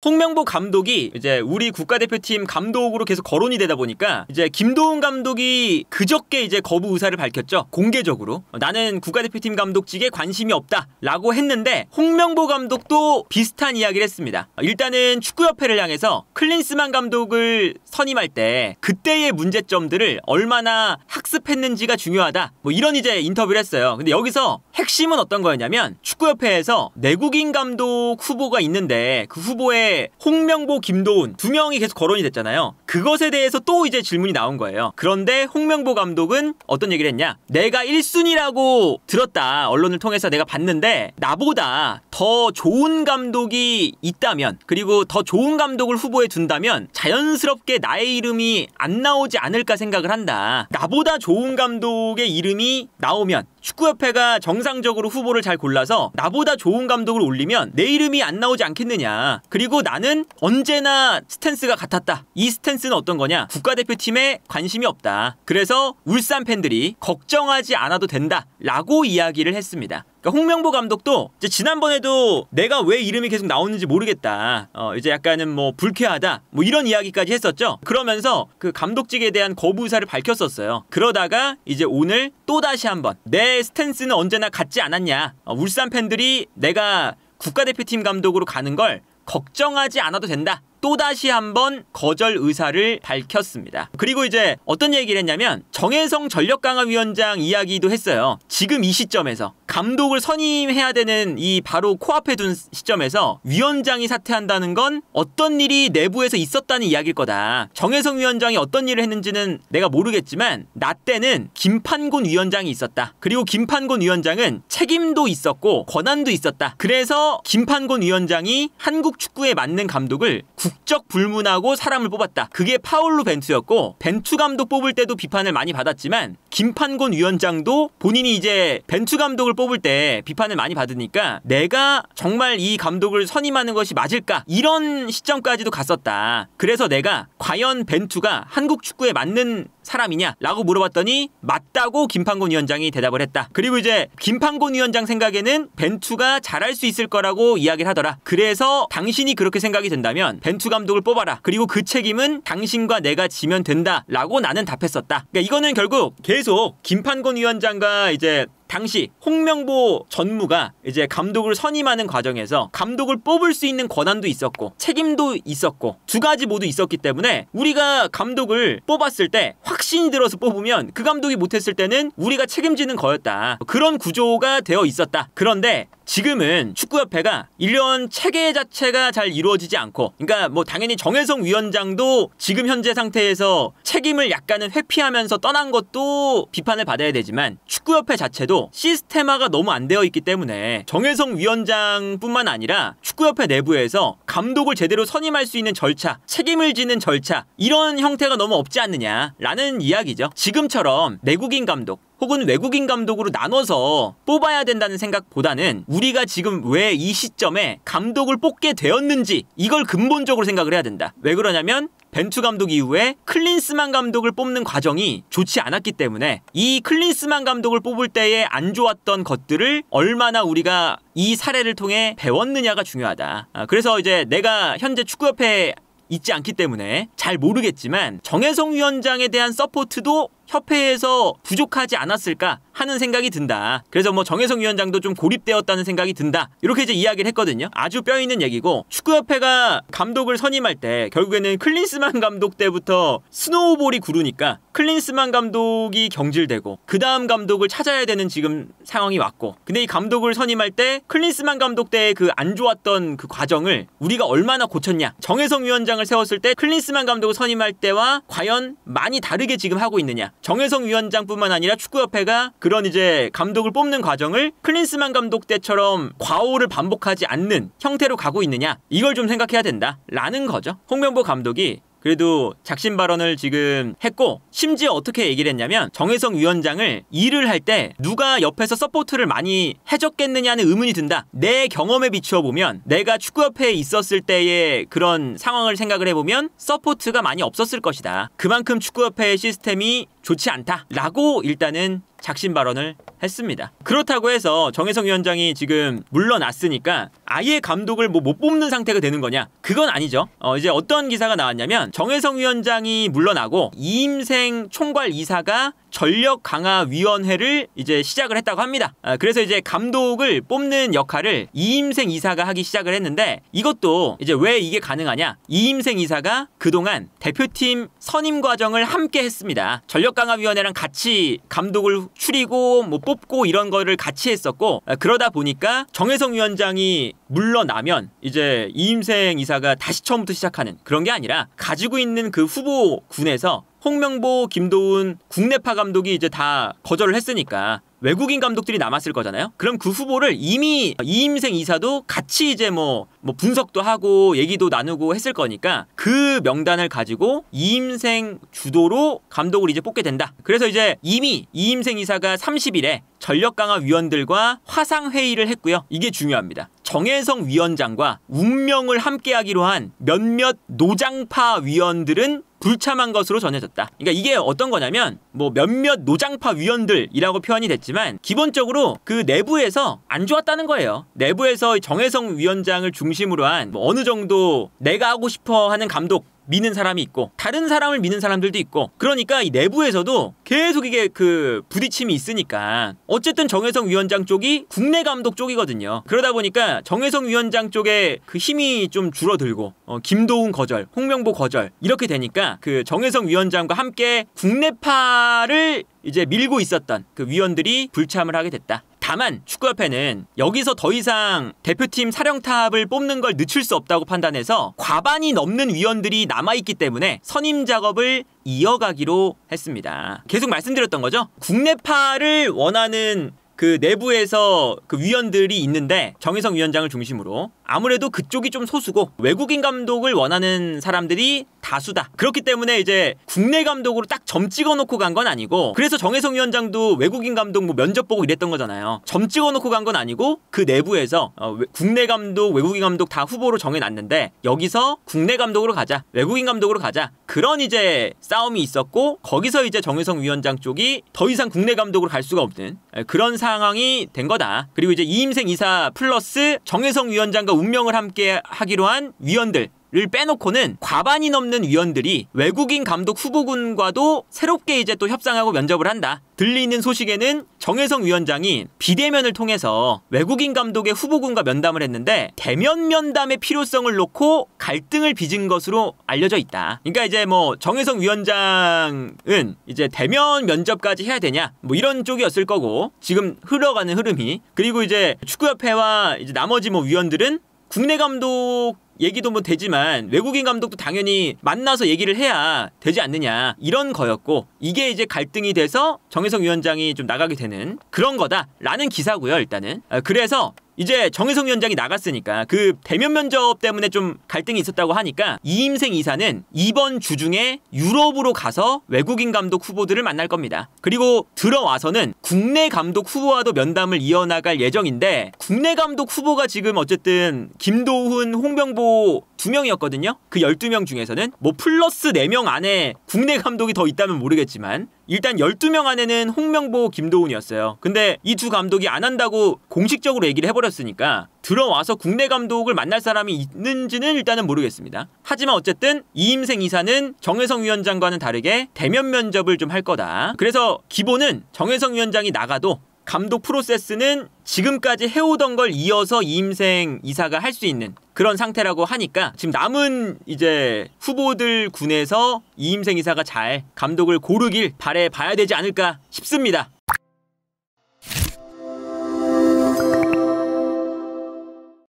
홍명보 감독이 이제 우리 국가대표팀 감독으로 계속 거론이 되다 보니까 이제 김도훈 감독이 그저께 이제 거부 의사를 밝혔죠. 공개적으로. 나는 국가대표팀 감독직에 관심이 없다라고 했는데 홍명보 감독도 비슷한 이야기를 했습니다. 일단은 축구협회를 향해서 클린스만 감독을 선임할 때 그때의 문제점들을 얼마나 학습했는지가 중요하다. 뭐 이런 이제 인터뷰를 했어요. 근데 여기서 핵심은 어떤 거였냐면 축구협회에서 내국인 감독 후보가 있는데 그 후보에 홍명보, 김도훈 두 명이 계속 거론이 됐잖아요. 그것에 대해서 또 이제 질문이 나온 거예요. 그런데 홍명보 감독은 어떤 얘기를 했냐? 내가 1순위라고 들었다. 언론을 통해서 내가 봤는데 나보다 더 좋은 감독이 있다면 그리고 더 좋은 감독을 후보에 둔다면 자연스럽게 나의 이름이 안 나오지 않을까 생각을 한다. 나보다 좋은 감독의 이름이 나오면 축구협회가 정상적으로 후보를 잘 골라서 나보다 좋은 감독을 올리면 내 이름이 안 나오지 않겠느냐. 그리고 나는 언제나 스탠스가 같았다. 이 스탠스는 어떤 거냐? 국가대표팀에 관심이 없다. 그래서 울산 팬들이 걱정하지 않아도 된다. 라고 이야기를 했습니다. 그러니까 홍명보 감독도 이제 지난번에도 내가 왜 이름이 계속 나오는지 모르겠다. 이제 약간은 뭐 불쾌하다. 뭐 이런 이야기까지 했었죠. 그러면서 그 감독직에 대한 거부 의사를 밝혔었어요. 그러다가 이제 오늘 또다시 한번 내 스탠스는 언제나 같지 않았냐. 울산 팬들이 내가 국가대표팀 감독으로 가는 걸 걱정하지 않아도 된다. 또다시 한번 거절 의사를 밝혔습니다. 그리고 이제 어떤 얘기를 했냐면 정혜성 전력강화위원장 이야기도 했어요. 지금 이 시점에서 감독을 선임해야 되는 이 바로 코앞에 둔 시점에서 위원장이 사퇴한다는 건 어떤 일이 내부에서 있었다는 이야기일 거다. 정혜성 위원장이 어떤 일을 했는지는 내가 모르겠지만 나 때는 김판곤 위원장이 있었다. 그리고 김판곤 위원장은 책임도 있었고 권한도 있었다. 그래서 김판곤 위원장이 한국 축구에 맞는 감독을 국적 불문하고 사람을 뽑았다. 그게 파울루 벤투였고 벤투 감독 뽑을 때도 비판을 많이 받았지만 김판곤 위원장도 본인이 이제 벤투 감독을 뽑을 때 비판을 많이 받으니까 내가 정말 이 감독을 선임하는 것이 맞을까? 이런 시점까지도 갔었다. 그래서 내가 과연 벤투가 한국 축구에 맞는 사람이냐? 라고 물어봤더니 맞다고 김판곤 위원장이 대답을 했다. 그리고 이제 김판곤 위원장 생각에는 벤투가 잘할 수 있을 거라고 이야기를 하더라. 그래서 당신이 그렇게 생각이 든다면 벤투 감독을 뽑아라. 그리고 그 책임은 당신과 내가 지면 된다. 라고 나는 답했었다. 그러니까 이거는 결국 계속 김판곤 위원장과 이제 당시 홍명보 전무가 이제 감독을 선임하는 과정에서 감독을 뽑을 수 있는 권한도 있었고 책임도 있었고 두 가지 모두 있었기 때문에 우리가 감독을 뽑았을 때 확신이 들어서 뽑으면 그 감독이 못했을 때는 우리가 책임지는 거였다. 그런 구조가 되어 있었다. 그런데 지금은 축구협회가 이런 체계 자체가 잘 이루어지지 않고 그러니까 뭐 당연히 정혜성 위원장도 지금 현재 상태에서 책임을 약간은 회피하면서 떠난 것도 비판을 받아야 되지만 축구협회 자체도 시스템화가 너무 안 되어 있기 때문에 정혜성 위원장뿐만 아니라 축구협회 내부에서 감독을 제대로 선임할 수 있는 절차, 책임을 지는 절차 이런 형태가 너무 없지 않느냐라는 이야기죠. 지금처럼 내국인 감독 혹은 외국인 감독으로 나눠서 뽑아야 된다는 생각보다는 우리가 지금 왜 이 시점에 감독을 뽑게 되었는지 이걸 근본적으로 생각을 해야 된다. 왜 그러냐면 벤투 감독 이후에 클린스만 감독을 뽑는 과정이 좋지 않았기 때문에 이 클린스만 감독을 뽑을 때에 안 좋았던 것들을 얼마나 우리가 이 사례를 통해 배웠느냐가 중요하다. 그래서 이제 내가 현재 축구협회에 있지 않기 때문에 잘 모르겠지만 정혜성 위원장에 대한 서포트도 협회에서 부족하지 않았을까 하는 생각이 든다. 그래서 뭐 정혜성 위원장도 좀 고립되었다는 생각이 든다. 이렇게 이제 이야기를 했거든요. 아주 뼈 있는 얘기고 축구협회가 감독을 선임할 때 결국에는 클린스만 감독 때부터 스노우볼이 구르니까 클린스만 감독이 경질되고 그 다음 감독을 찾아야 되는 지금 상황이 왔고 근데 이 감독을 선임할 때 클린스만 감독 때의 그 안 좋았던 그 과정을 우리가 얼마나 고쳤냐. 정혜성 위원장을 세웠을 때 클린스만 감독을 선임할 때와 과연 많이 다르게 지금 하고 있느냐. 정혜성 위원장뿐만 아니라 축구협회가 그런 이제 감독을 뽑는 과정을 클린스만 감독 때처럼 과오를 반복하지 않는 형태로 가고 있느냐 이걸 좀 생각해야 된다 라는 거죠. 홍명보 감독이 그래도 작심 발언을 지금 했고 심지어 어떻게 얘기를 했냐면 정혜성 위원장을 일을 할 때 누가 옆에서 서포트를 많이 해줬겠느냐는 의문이 든다. 내 경험에 비추어 보면 내가 축구협회에 있었을 때의 그런 상황을 생각을 해보면 서포트가 많이 없었을 것이다. 그만큼 축구협회의 시스템이 좋지 않다 라고 일단은 작심 발언을 했습니다. 그렇다고 해서 정혜성 위원장이 지금 물러났으니까 아예 감독을 뭐 못 뽑는 상태가 되는 거냐? 그건 아니죠. 이제 어떤 기사가 나왔냐면 정혜성 위원장이 물러나고 이임생 총괄 이사가 전력 강화 위원회를 이제 시작을 했다고 합니다. 그래서 이제 감독을 뽑는 역할을 이임생 이사가 하기 시작을 했는데 이것도 이제 왜 이게 가능하냐? 이임생 이사가 그동안 대표팀 선임 과정을 함께 했습니다. 전력 강화 위원회랑 같이 감독을 추리고 뭐 뽑고 이런 거를 같이 했었고 그러다 보니까 정혜성 위원장이 물러나면 이제 이임생 이사가 다시 처음부터 시작하는 그런 게 아니라 가지고 있는 그 후보군에서 홍명보, 김도훈 국내파 감독이 이제 다 거절을 했으니까 외국인 감독들이 남았을 거잖아요. 그럼 그 후보를 이미 이임생 이사도 같이 이제 뭐 분석도 하고 얘기도 나누고 했을 거니까 그 명단을 가지고 이임생 주도로 감독을 이제 뽑게 된다. 그래서 이제 이미 이임생 이사가 30일에 전력 강화 위원들과 화상 회의를 했고요. 이게 중요합니다. 정혜성 위원장과 운명을 함께하기로 한 몇몇 노장파 위원들은 불참한 것으로 전해졌다. 그러니까 이게 어떤 거냐면 뭐 몇몇 노장파 위원들이라고 표현이 됐지만 기본적으로 그 내부에서 안 좋았다는 거예요. 내부에서 정혜성 위원장을 중심으로 한 뭐 어느 정도 내가 하고 싶어 하는 감독 미는 사람이 있고 다른 사람을 미는 사람들도 있고 그러니까 이 내부에서도 계속 이게 그 부딪힘이 있으니까 어쨌든 정혜성 위원장 쪽이 국내 감독 쪽이거든요. 그러다 보니까 정혜성 위원장 쪽에 그 힘이 좀 줄어들고 김도훈 거절, 홍명보 거절 이렇게 되니까 그 정혜성 위원장과 함께 국내파를 이제 밀고 있었던 그 위원들이 불참을 하게 됐다. 다만 축구협회는 여기서 더 이상 대표팀 사령탑을 뽑는 걸 늦출 수 없다고 판단해서 과반이 넘는 위원들이 남아있기 때문에 선임 작업을 이어가기로 했습니다. 계속 말씀드렸던 거죠. 국내파를 원하는 그 내부에서 그 위원들이 있는데 정혜성 위원장을 중심으로 아무래도 그쪽이 좀 소수고 외국인 감독을 원하는 사람들이 다수다. 그렇기 때문에 이제 국내 감독으로 딱 점 찍어놓고 간 건 아니고 그래서 정혜성 위원장도 외국인 감독 뭐 면접 보고 이랬던 거잖아요. 점 찍어놓고 간 건 아니고 그 내부에서 국내 감독, 외국인 감독 다 후보로 정해놨는데 여기서 국내 감독으로 가자, 외국인 감독으로 가자. 그런 이제 싸움이 있었고 거기서 이제 정혜성 위원장 쪽이 더 이상 국내 감독으로 갈 수가 없는 그런 상황이 된 거다. 그리고 이제 이임생 이사 플러스 정혜성 위원장과 운명을 함께 하기로 한 위원들 를 빼놓고는 과반이 넘는 위원들이 외국인 감독 후보군과도 새롭게 이제 또 협상하고 면접을 한다. 들리는 소식에는 정혜성 위원장이 비대면을 통해서 외국인 감독의 후보군과 면담을 했는데 대면 면담의 필요성을 놓고 갈등을 빚은 것으로 알려져 있다. 그러니까 이제 뭐 정혜성 위원장은 이제 대면 면접까지 해야 되냐 뭐 이런 쪽이었을 거고 지금 흘러가는 흐름이 그리고 이제 축구협회와 이제 나머지 뭐 위원들은 국내 감독 얘기도 뭐 되지만 외국인 감독도 당연히 만나서 얘기를 해야 되지 않느냐 이런 거였고 이게 이제 갈등이 돼서 정혜성 위원장이 좀 나가게 되는 그런 거다라는 기사고요. 일단은 그래서 이제 정혜성 위원장이 나갔으니까 그 대면 면접 때문에 좀 갈등이 있었다고 하니까 이임생 이사는 이번 주 중에 유럽으로 가서 외국인 감독 후보들을 만날 겁니다. 그리고 들어와서는 국내 감독 후보와도 면담을 이어나갈 예정인데 국내 감독 후보가 지금 어쨌든 김도훈, 홍명보 2명이었거든요. 그 12명 중에서는 뭐 플러스 4명 안에 국내 감독이 더 있다면 모르겠지만 일단 12명 안에는 홍명보, 김도훈이었어요. 근데 이 두 감독이 안 한다고 공식적으로 얘기를 해버렸으니까 들어와서 국내 감독을 만날 사람이 있는지는 일단은 모르겠습니다. 하지만 어쨌든 이임생 이사는 정혜성 위원장과는 다르게 대면 면접을 좀 할 거다. 그래서 기본은 정혜성 위원장이 나가도 감독 프로세스는 지금까지 해오던 걸 이어서 이임생 이사가 할 수 있는 그런 상태라고 하니까 지금 남은 이제 후보들 군에서 이임생 이사가 잘 감독을 고르길 바라봐야 되지 않을까 싶습니다.